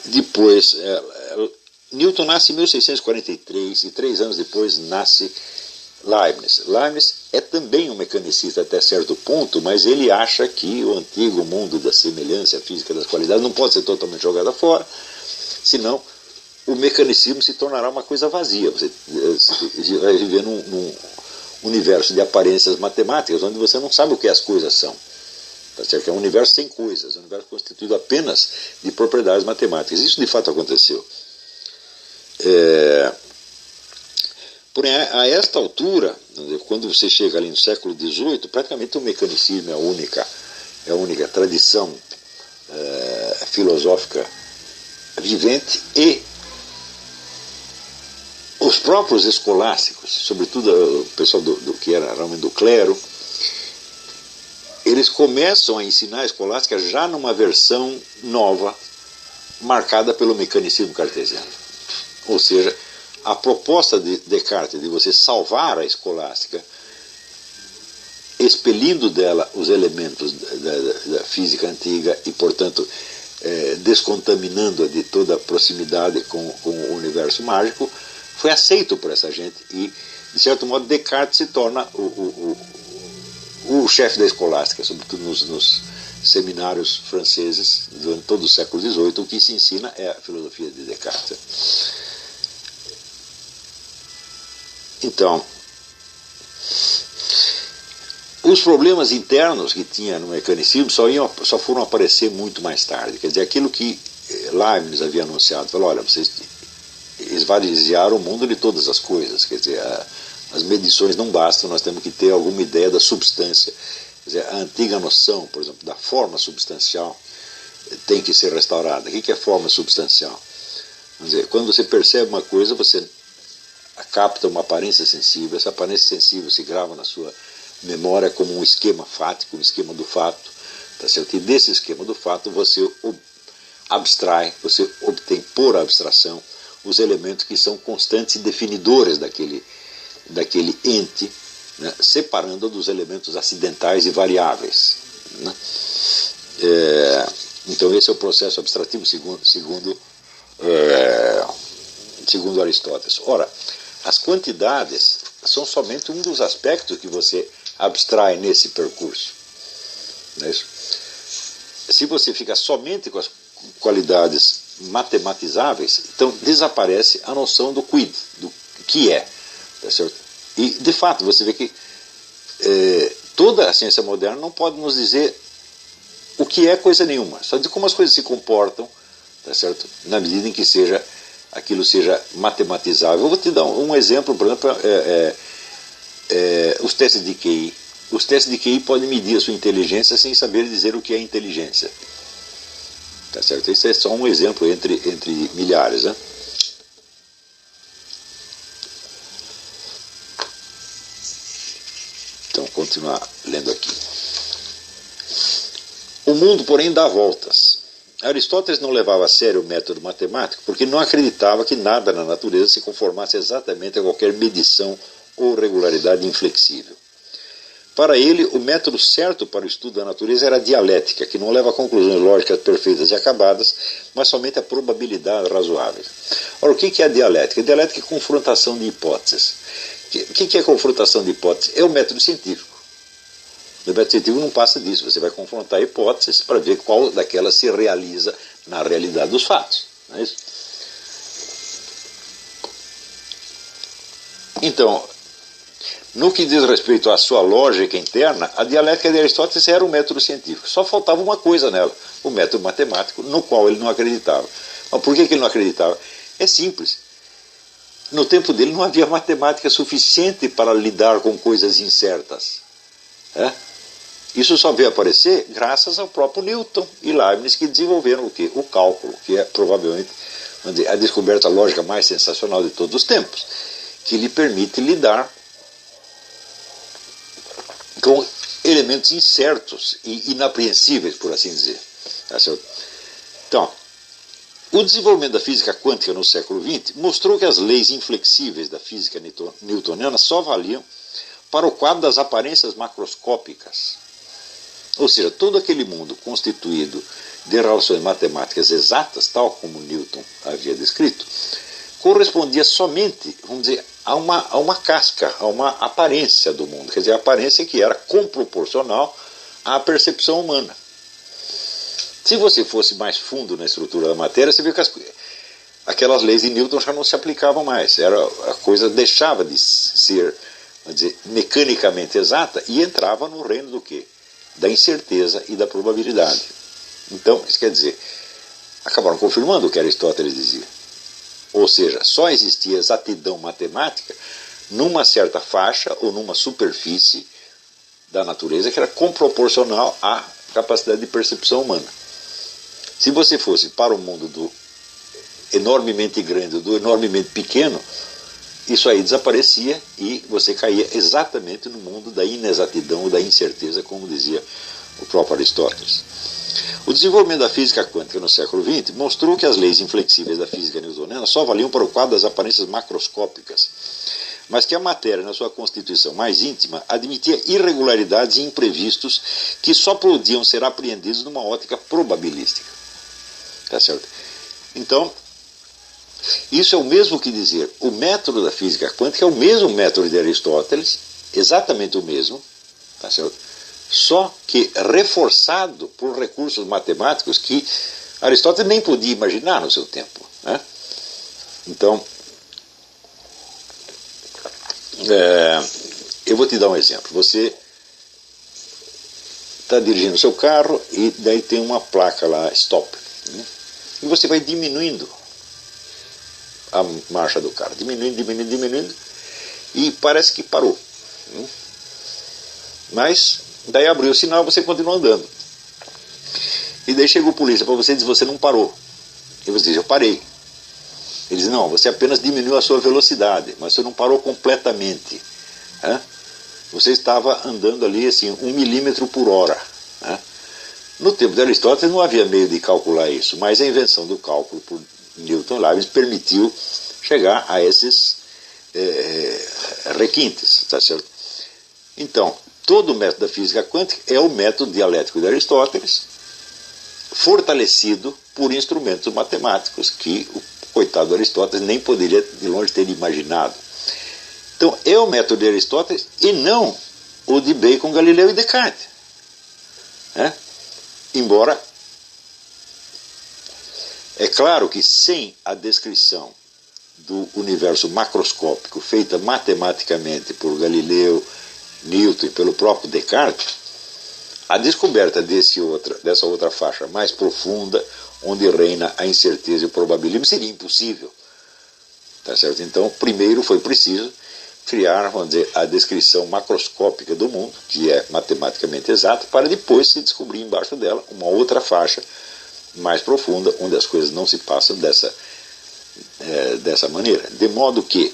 Depois, Newton nasce em 1643 e 3 anos depois nasce Leibniz. Leibniz é também um mecanicista até certo ponto, mas ele acha que o antigo mundo da semelhança, a física das qualidades, não pode ser totalmente jogada fora, senão o mecanicismo se tornará uma coisa vazia. Você vai viver num universo de aparências matemáticas, onde você não sabe o que as coisas são. Tá certo? É um universo sem coisas, é um universo constituído apenas de propriedades matemáticas. Isso de fato aconteceu. Porém, a esta altura, quando você chega ali no século XVIII, praticamente o mecanicismo é a única tradição filosófica vivente, e os próprios escolásticos, sobretudo o pessoal do que era realmente do clero, eles começam a ensinar a escolástica já numa versão nova, marcada pelo mecanicismo cartesiano. Ou seja, a proposta de Descartes de você salvar a escolástica, expelindo dela os elementos da física antiga e, portanto, descontaminando-a de toda a proximidade com o universo mágico, foi aceito por essa gente e, de certo modo, Descartes se torna o chefe da escolástica, sobretudo nos seminários franceses durante todo o século XVIII, o que se ensina é a filosofia de Descartes. Então, os problemas internos que tinha no mecanicismo só foram aparecer muito mais tarde. Quer dizer, aquilo que Leibniz havia anunciado, falou, olha, vocês esvaziaram o mundo de todas as coisas, quer dizer, as medições não bastam, nós temos que ter alguma ideia da substância. Quer dizer, a antiga noção, por exemplo, da forma substancial tem que ser restaurada. O que é forma substancial? Quer dizer, quando você percebe uma coisa, você capta uma aparência sensível, essa aparência sensível se grava na sua memória como um esquema fático, um esquema do fato, tá certo? E desse esquema do fato você abstrai, você obtém por abstração os elementos que são constantes e definidores daquele ente, né, separando dos elementos acidentais e variáveis, né? Então esse é o processo abstrativo segundo Aristóteles. Ora, as quantidades são somente um dos aspectos que você abstrai nesse percurso, não é isso? Se você fica somente com as qualidades matematizáveis, então desaparece a noção do quid, do que é, tá certo? E de fato você vê que toda a ciência moderna não pode nos dizer o que é coisa nenhuma, só de como as coisas se comportam, tá certo? Na medida em que aquilo seja matematizável. Eu vou te dar um exemplo, por exemplo, os testes de QI. Os testes de QI podem medir a sua inteligência sem saber dizer o que é inteligência. Tá certo? Isso é só um exemplo entre milhares, né? Então, continuar lendo aqui. O mundo, porém, dá voltas. Aristóteles não levava a sério o método matemático porque não acreditava que nada na natureza se conformasse exatamente a qualquer medição ou regularidade inflexível. Para ele, o método certo para o estudo da natureza era a dialética, que não leva a conclusões lógicas perfeitas e acabadas, mas somente a probabilidade razoável. Ora, o que é a dialética? A dialética é confrontação de hipóteses. O que é confrontação de hipóteses? É o método científico. O método científico não passa disso, você vai confrontar hipóteses para ver qual daquelas se realiza na realidade dos fatos. Não é isso? Então, no que diz respeito à sua lógica interna, a dialética de Aristóteles era um método científico. Só faltava uma coisa nela, o método matemático, no qual ele não acreditava. Mas por que ele não acreditava? É simples. No tempo dele não havia matemática suficiente para lidar com coisas incertas. Isso só veio aparecer graças ao próprio Newton e Leibniz, que desenvolveram o quê? O cálculo, que é provavelmente a descoberta lógica mais sensacional de todos os tempos, que lhe permite lidar com elementos incertos e inapreensíveis, por assim dizer. Tá certo? Então, o desenvolvimento da física quântica no século XX mostrou que as leis inflexíveis da física newtoniana só valiam para o quadro das aparências macroscópicas. Ou seja, todo aquele mundo constituído de relações matemáticas exatas, tal como Newton havia descrito, correspondia somente, vamos dizer, a uma casca, a uma aparência do mundo. Quer dizer, a aparência que era comproporcional à percepção humana. Se você fosse mais fundo na estrutura da matéria, você viu que aquelas leis de Newton já não se aplicavam mais. A coisa deixava de ser, vamos dizer, mecanicamente exata e entrava no reino do quê? Da incerteza e da probabilidade. Então, isso quer dizer, acabaram confirmando o que Aristóteles dizia. Ou seja, só existia exatidão matemática numa certa faixa ou numa superfície da natureza que era comproporcional à capacidade de percepção humana. Se você fosse para o mundo do enormemente grande ou do enormemente pequeno, isso aí desaparecia e você caía exatamente no mundo da inexatidão ou da incerteza, como dizia o próprio Aristóteles. O desenvolvimento da física quântica no século XX mostrou que as leis inflexíveis da física newtoniana só valiam para o quadro das aparências macroscópicas, mas que a matéria, na sua constituição mais íntima, admitia irregularidades e imprevistos que só podiam ser apreendidos numa ótica probabilística. Tá certo? Então, isso é o mesmo que dizer, o método da física quântica é o mesmo método de Aristóteles, exatamente o mesmo, tá certo? só que reforçado por recursos matemáticos que Aristóteles nem podia imaginar no seu tempo, né? Então, eu vou te dar um exemplo. Você está dirigindo o seu carro e daí tem uma placa lá, stop, né? E você vai diminuindo a marcha do carro, diminuindo, e parece que parou, né? Mas daí abriu o sinal e você continua andando. E daí chega o polícia para você e diz: você não parou. E você diz: eu parei. Ele diz: não, você apenas diminuiu a sua velocidade, mas você não parou completamente, né? Você estava andando ali assim, 1 milímetro por hora, né? No tempo de Aristóteles não havia meio de calcular isso, mas a invenção do cálculo por Newton Leibniz permitiu chegar a esses requintes, tá certo? Então, todo o método da física quântica é o método dialético de Aristóteles, fortalecido por instrumentos matemáticos que o coitado Aristóteles nem poderia de longe ter imaginado. Então, é o método de Aristóteles e não o de Bacon, Galileu e Descartes, né? Embora, é claro que sem a descrição do universo macroscópico feita matematicamente por Galileu, Newton e pelo próprio Descartes, a descoberta dessa outra faixa mais profunda, onde reina a incerteza e o probabilismo, seria impossível. Tá certo? Então, primeiro foi preciso criar, vamos dizer, a descrição macroscópica do mundo, que é matematicamente exata, para depois se descobrir embaixo dela uma outra faixa mais profunda, onde as coisas não se passam dessa maneira. De modo que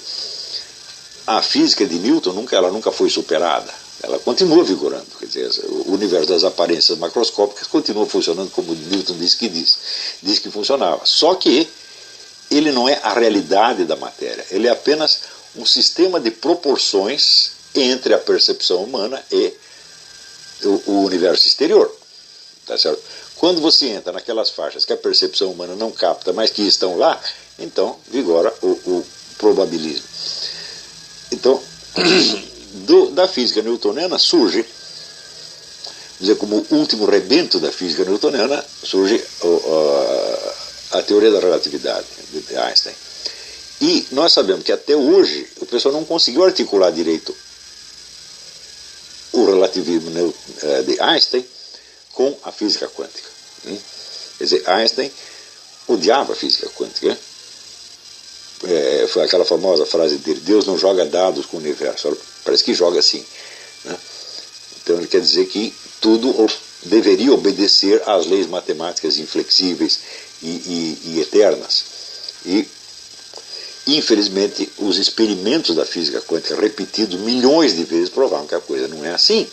a física de Newton ela nunca foi superada. Ela continua vigorando. Quer dizer, o universo das aparências macroscópicas continua funcionando como Newton diz que funcionava. Só que ele não é a realidade da matéria. Ele é apenas um sistema de proporções entre a percepção humana e o universo exterior. Tá certo? Quando você entra naquelas faixas que a percepção humana não capta, mas que estão lá, então vigora o probabilismo. Então, da física newtoniana surge, dizer, como último rebento da física newtoniana, surge a teoria da relatividade de Einstein. E nós sabemos que até hoje o pessoal não conseguiu articular direito o relativismo de Einstein com a física quântica. Quer dizer, Einstein odiava a física quântica. Foi aquela famosa frase dele: Deus não joga dados com o universo. Parece que joga assim, né? Então ele quer dizer que tudo deveria obedecer às leis matemáticas inflexíveis e eternas. E infelizmente os experimentos da física quântica repetidos milhões de vezes provaram que a coisa não é assim,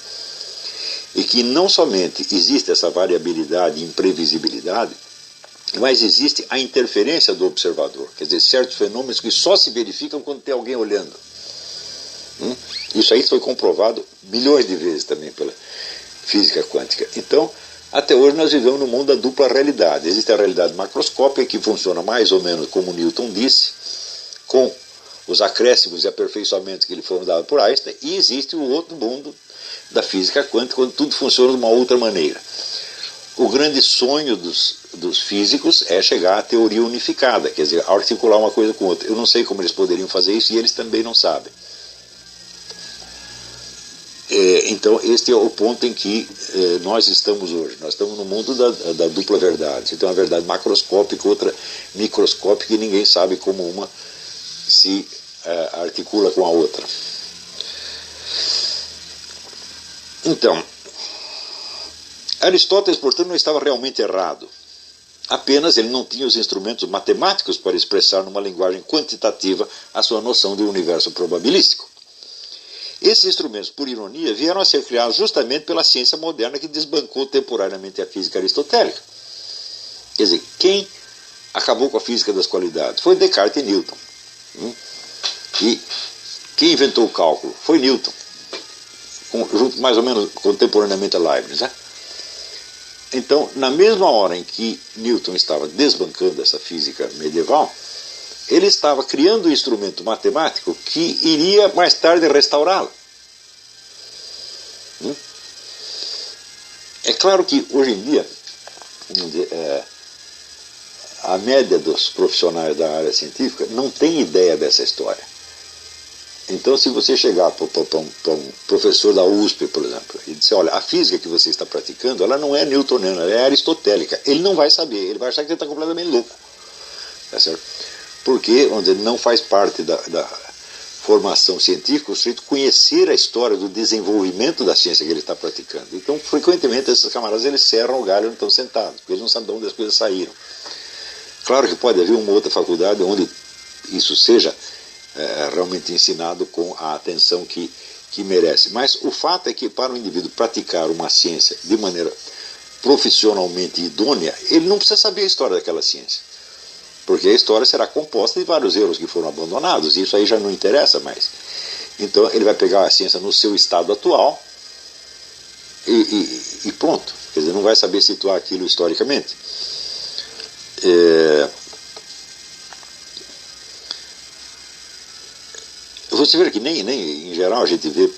e que não somente existe essa variabilidade e imprevisibilidade, mas existe a interferência do observador, quer dizer, certos fenômenos que só se verificam quando tem alguém olhando. Isso aí foi comprovado milhões de vezes também pela física quântica. Então, até hoje nós vivemos no mundo da dupla realidade. Existe a realidade macroscópica, que funciona mais ou menos como Newton disse, com os acréscimos e aperfeiçoamentos que lhe foram dados por Einstein, e existe o outro mundo da física quântica, onde tudo funciona de uma outra maneira. O grande sonho dos físicos é chegar à teoria unificada, quer dizer, articular uma coisa com outra. Eu não sei como eles poderiam fazer isso e eles também não sabem. Então, este é o ponto em que nós estamos hoje. Nós estamos no mundo da dupla verdade. Você tem uma verdade macroscópica, outra microscópica, e ninguém sabe como uma se articula com a outra. Então, Aristóteles, portanto, não estava realmente errado. Apenas ele não tinha os instrumentos matemáticos para expressar numa linguagem quantitativa a sua noção de universo probabilístico. Esses instrumentos, por ironia, vieram a ser criados justamente pela ciência moderna, que desbancou temporariamente a física aristotélica. Quer dizer, quem acabou com a física das qualidades foi Descartes e Newton. E quem inventou o cálculo foi Newton, junto mais ou menos contemporaneamente a Leibniz, né? Então, na mesma hora em que Newton estava desbancando essa física medieval, ele estava criando um instrumento matemático que iria mais tarde restaurá-la. É claro que hoje em dia a média dos profissionais da área científica não tem ideia dessa história. Então, se você chegar para um professor da USP, por exemplo, e disser, olha, a física que você está praticando, ela não é newtoniana, ela é aristotélica, ele não vai saber, ele vai achar que você está completamente louco. Tá certo? Porque, vamos dizer, não faz parte da formação científica o sujeito conhecer a história do desenvolvimento da ciência que ele está praticando. Então, frequentemente, esses camaradas, eles serram o galho onde estão sentados, porque eles não sabem de onde as coisas saíram. Claro que pode haver uma outra faculdade onde isso seja realmente ensinado com a atenção que merece. Mas o fato é que para o indivíduo praticar uma ciência de maneira profissionalmente idônea, ele não precisa saber a história daquela ciência. Porque a história será composta de vários erros que foram abandonados, e isso aí já não interessa mais. Então ele vai pegar a ciência no seu estado atual e pronto. Quer dizer, não vai saber situar aquilo historicamente. Você vê que nem em geral a gente vê,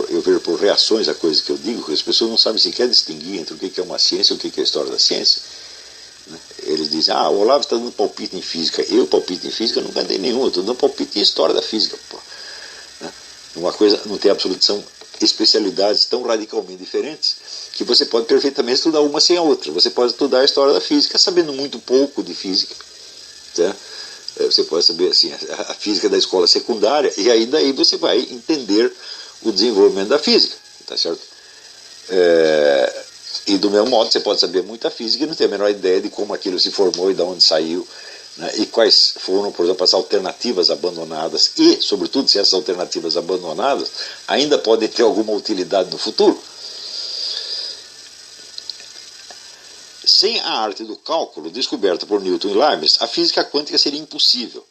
eu vejo por reações a coisas que eu digo, que as pessoas não sabem sequer distinguir entre o que é uma ciência e o que é a história da ciência. Eles dizem, o Olavo está dando palpite em física. Eu palpite em física nunca dei nenhum, eu estou dando palpite em história da física. Uma coisa não tem absoluta, são especialidades tão radicalmente diferentes que você pode perfeitamente estudar uma sem a outra. Você pode estudar a história da física sabendo muito pouco de física. Tá? Você pode saber assim, a física da escola secundária, e aí daí você vai entender o desenvolvimento da física. Tá certo? E do mesmo modo você pode saber muita física e não ter a menor ideia de como aquilo se formou e de onde saiu, né? E quais foram, por exemplo, as alternativas abandonadas e, sobretudo, se essas alternativas abandonadas ainda podem ter alguma utilidade no futuro. Sem a arte do cálculo, descoberta por Newton e Leibniz, a física quântica seria impossível.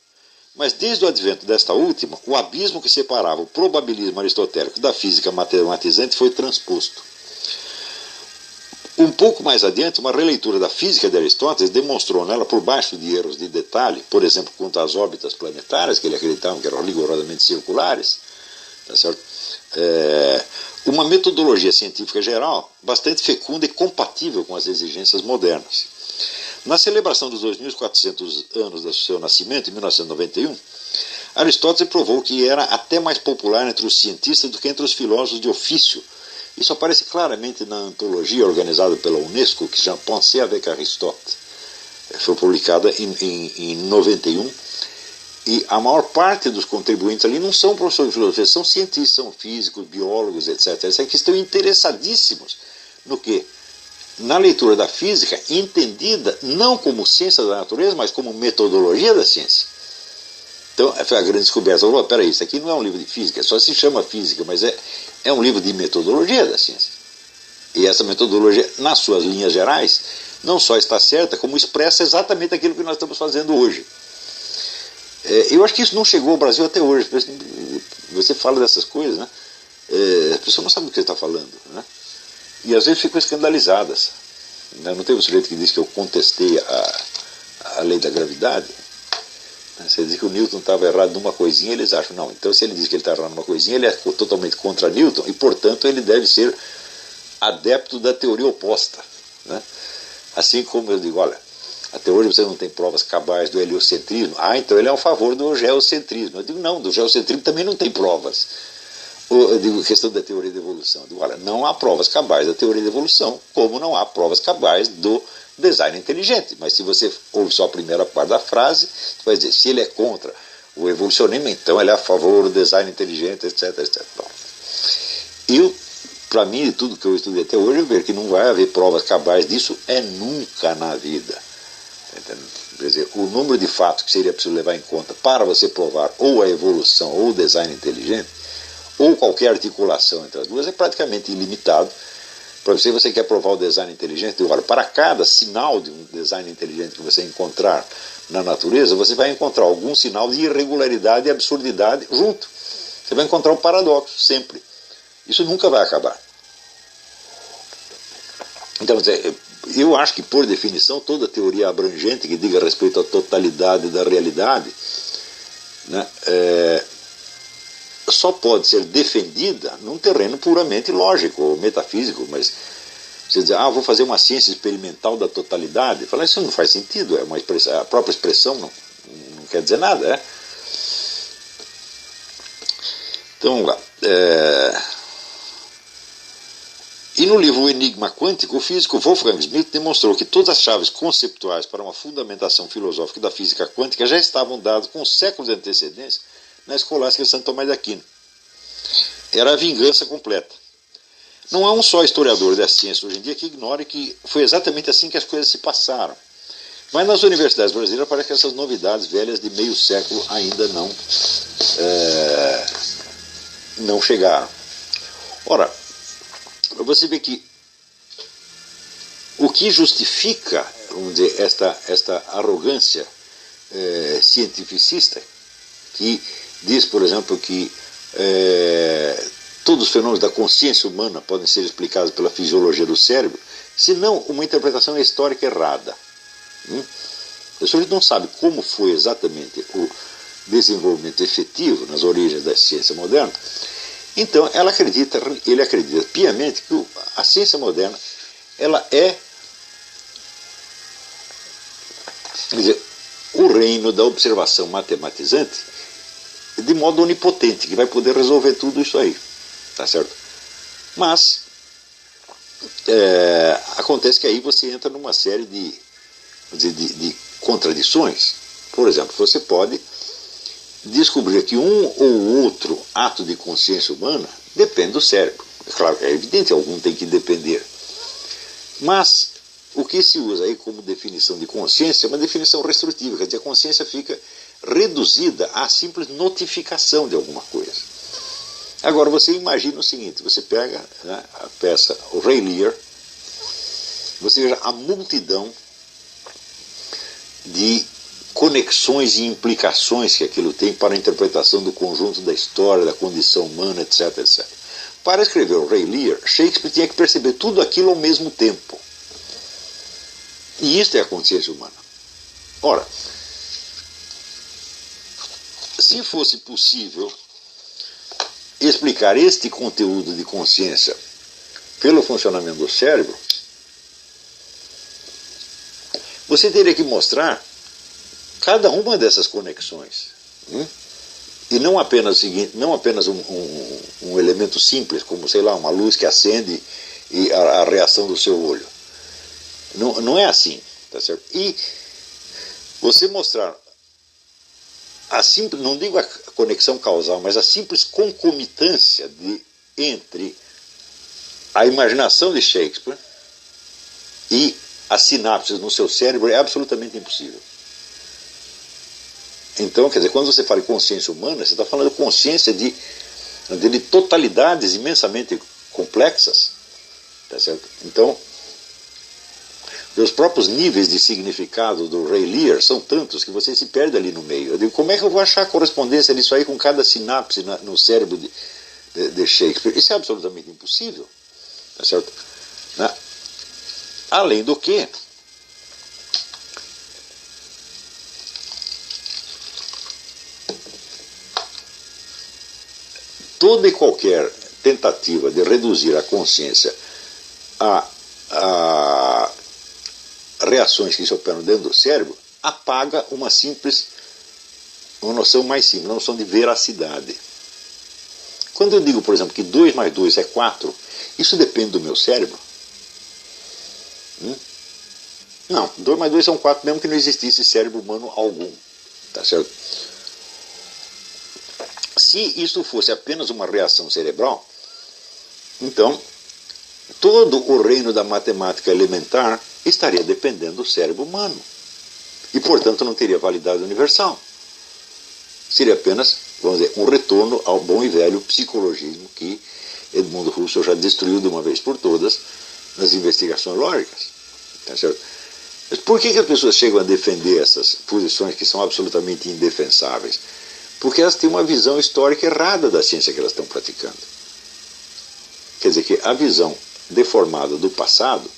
Mas desde o advento desta última, o abismo que separava o probabilismo aristotélico da física matematizante foi transposto. Um pouco mais adiante, uma releitura da física de Aristóteles demonstrou nela, por baixo de erros de detalhe, por exemplo, quanto às órbitas planetárias, que ele acreditava que eram rigorosamente circulares, tá certo? Uma metodologia científica geral bastante fecunda e compatível com as exigências modernas. Na celebração dos 2.400 anos do seu nascimento, em 1991, Aristóteles provou que era até mais popular entre os cientistas do que entre os filósofos de ofício. Isso aparece claramente na antologia organizada pela Unesco, que se chama Pensées avec Aristote. Foi publicada em 91. E a maior parte dos contribuintes ali não são professores de filosofia, são cientistas, são físicos, biólogos, etc. Eles que estão interessadíssimos no quê? Na leitura da física, entendida não como ciência da natureza, mas como metodologia da ciência. Então, foi a grande descoberta. Peraí, isso aqui não é um livro de física, só se chama física, mas é um livro de metodologia da ciência. E essa metodologia, nas suas linhas gerais, não só está certa, como expressa exatamente aquilo que nós estamos fazendo hoje. Eu acho que isso não chegou ao Brasil até hoje. Você fala dessas coisas, né? A pessoa não sabe do que você está falando, né? E às vezes ficam escandalizadas. Não teve um sujeito que disse que eu contestei a lei da gravidade. Você diz que o Newton estava errado numa coisinha, eles acham, não, então se ele diz que ele está errado numa coisinha, ele é totalmente contra Newton e, portanto, ele deve ser adepto da teoria oposta, né? Assim como eu digo, olha, até hoje você não tem provas cabais do heliocentrismo, então ele é a favor do geocentrismo. Eu digo, não, do geocentrismo também não tem provas. Eu digo, questão da teoria da evolução, eu digo, olha, não há provas cabais da teoria da evolução, como não há provas cabais do design inteligente. Mas se você ouve só a primeira parte da frase, você vai dizer, se ele é contra o evolucionismo, então ele é a favor do design inteligente, etc, etc. Bom, para mim, de tudo que eu estudei até hoje, eu vejo que não vai haver provas cabais disso nunca na vida. Quer dizer, o número de fatos que seria preciso levar em conta para você provar ou a evolução ou o design inteligente, ou qualquer articulação entre as duas, é praticamente ilimitado. Para você quer provar o design inteligente, olha, para cada sinal de um design inteligente que você encontrar na natureza, você vai encontrar algum sinal de irregularidade e absurdidade junto. Você vai encontrar um paradoxo, sempre. Isso nunca vai acabar. Então, eu acho que, por definição, toda teoria abrangente que diga respeito à totalidade da realidade, né, só pode ser defendida num terreno puramente lógico ou metafísico, mas Você diz, vou fazer uma ciência experimental da totalidade. Fala, isso não faz sentido, é uma expressão, a própria expressão não quer dizer nada, é? Então, vamos lá. E no livro O Enigma Quântico, o físico Wolfgang Schmidt demonstrou que todas as chaves conceptuais para uma fundamentação filosófica da física quântica já estavam dadas com séculos de antecedência na escolástica de Santo Tomás de Aquino. Era a vingança completa. Não há um só historiador da ciência hoje em dia que ignore que foi exatamente assim que as coisas se passaram. Mas nas universidades brasileiras parece que essas novidades velhas de meio século ainda não chegaram. Ora, você vê que o que justifica, vamos dizer, esta arrogância cientificista, que diz, por exemplo, que todos os fenômenos da consciência humana podem ser explicados pela fisiologia do cérebro, senão uma interpretação histórica errada. A pessoa não sabe como foi exatamente o desenvolvimento efetivo nas origens da ciência moderna. Então ele acredita piamente que a ciência moderna ela é, quer dizer, o reino da observação matematizante de modo onipotente, que vai poder resolver tudo isso aí, tá certo? Mas acontece que aí você entra numa série de contradições. Por exemplo, você pode descobrir que um ou outro ato de consciência humana depende do cérebro. É claro, é evidente, algum tem que depender. Mas o que se usa aí como definição de consciência é uma definição restritiva, quer dizer, a consciência fica reduzida à simples notificação de alguma coisa. Agora você imagina o seguinte, você pega, né, a peça O Rei Lear, você veja a multidão de conexões e implicações que aquilo tem para a interpretação do conjunto da história, da condição humana, etc, etc. Para escrever O Rei Lear, Shakespeare tinha que perceber tudo aquilo ao mesmo tempo. E isto é a consciência humana. Ora, se fosse possível explicar este conteúdo de consciência pelo funcionamento do cérebro, você teria que mostrar cada uma dessas conexões. E não apenas um elemento simples, como, sei lá, uma luz que acende e a reação do seu olho. Não é assim, tá certo? E você mostrar a simples, não digo a conexão causal, mas a simples concomitância entre a imaginação de Shakespeare e as sinapses no seu cérebro é absolutamente impossível. Então, quer dizer, quando você fala em consciência humana, você está falando de consciência de totalidades imensamente complexas, tá certo? Então, os próprios níveis de significado do Rei Lear são tantos que você se perde ali no meio. Eu digo, como é que eu vou achar a correspondência disso aí com cada sinapse no cérebro de Shakespeare? Isso é absolutamente impossível, tá certo? Né? Além do que, toda e qualquer tentativa de reduzir a consciência a reações que se operam dentro do cérebro apaga uma noção mais simples, uma noção de veracidade. Quando eu digo, por exemplo, que 2 mais 2 é 4, isso depende do meu cérebro? Não, 2 mais 2 são 4 mesmo que não existisse cérebro humano algum, tá certo? Se isso fosse apenas uma reação cerebral, então todo o reino da matemática elementar estaria dependendo do cérebro humano. E, portanto, não teria validade universal. Seria apenas, vamos dizer, um retorno ao bom e velho psicologismo que Edmundo Husserl já destruiu de uma vez por todas nas investigações lógicas. Tá certo? Mas por que as pessoas chegam a defender essas posições que são absolutamente indefensáveis? Porque elas têm uma visão histórica errada da ciência que elas estão praticando. Quer dizer que a visão deformada do passado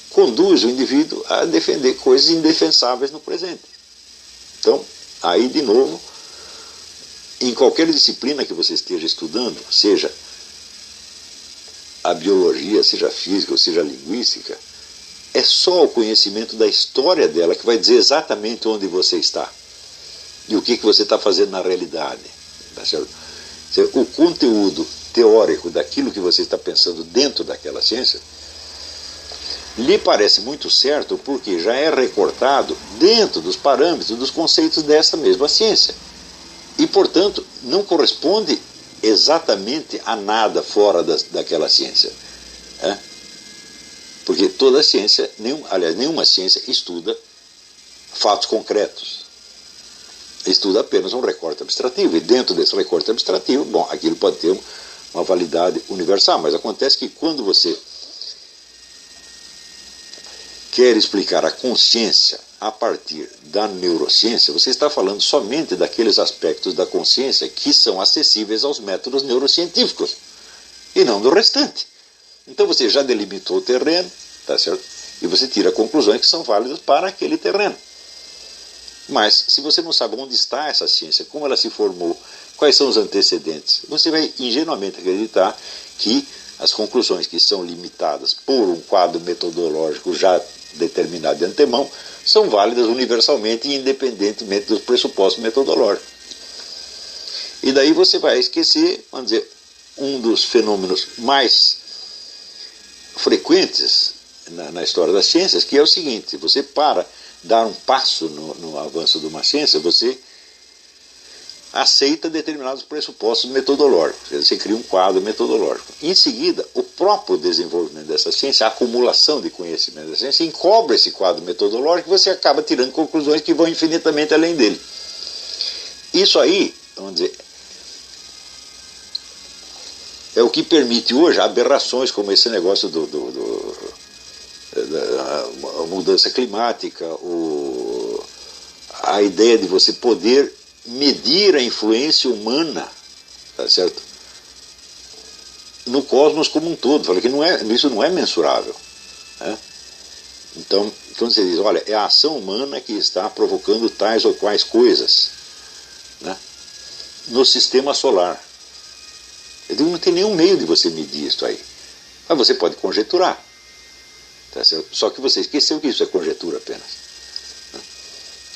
conduz o indivíduo a defender coisas indefensáveis no presente. Então, aí de novo, em qualquer disciplina que você esteja estudando, seja a biologia, seja física ou seja linguística, é só o conhecimento da história dela que vai dizer exatamente onde você está e o que você está fazendo na realidade. Tá certo? O conteúdo teórico daquilo que você está pensando dentro daquela ciência lhe parece muito certo porque já é recortado dentro dos parâmetros, dos conceitos dessa mesma ciência. E, portanto, não corresponde exatamente a nada fora daquela ciência. É? Porque toda ciência, nenhuma ciência estuda fatos concretos. Estuda apenas um recorte abstrativo. E dentro desse recorte abstrativo, bom, aquilo pode ter uma validade universal. Mas acontece que quando você quer explicar a consciência a partir da neurociência, você está falando somente daqueles aspectos da consciência que são acessíveis aos métodos neurocientíficos e não do restante. Então você já delimitou o terreno, tá certo? E você tira conclusões que são válidas para aquele terreno. Mas se você não sabe onde está essa ciência, como ela se formou, quais são os antecedentes, você vai ingenuamente acreditar que as conclusões que são limitadas por um quadro metodológico já determinado de antemão são válidas universalmente e independentemente dos pressupostos metodológicos. E daí você vai esquecer, vamos dizer, um dos fenômenos mais frequentes na história das ciências, que é o seguinte: você, para dar um passo no avanço de uma ciência, você aceita determinados pressupostos metodológicos, você cria um quadro metodológico. Em seguida, o próprio desenvolvimento dessa ciência, a acumulação de conhecimento da ciência, encobre esse quadro metodológico e você acaba tirando conclusões que vão infinitamente além dele. Isso aí, vamos dizer, é o que permite hoje aberrações como esse negócio da mudança climática, a ideia de você poder medir a influência humana, tá certo? No cosmos como um todo. Falei que isso não é mensurável. Né? Então, quando você diz, olha, é a ação humana que está provocando tais ou quais coisas, né, no sistema solar. Eu digo, não tem nenhum meio de você medir isso aí. Mas você pode conjecturar. Tá certo? Só que você esqueceu que isso é conjectura apenas.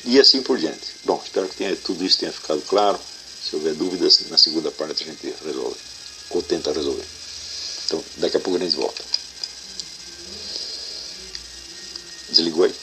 E assim por diante. Bom, espero que tudo isso tenha ficado claro. Se houver dúvidas, na segunda parte a gente resolve. Ou tenta resolver. Então, daqui a pouco a gente volta. Desligou aí?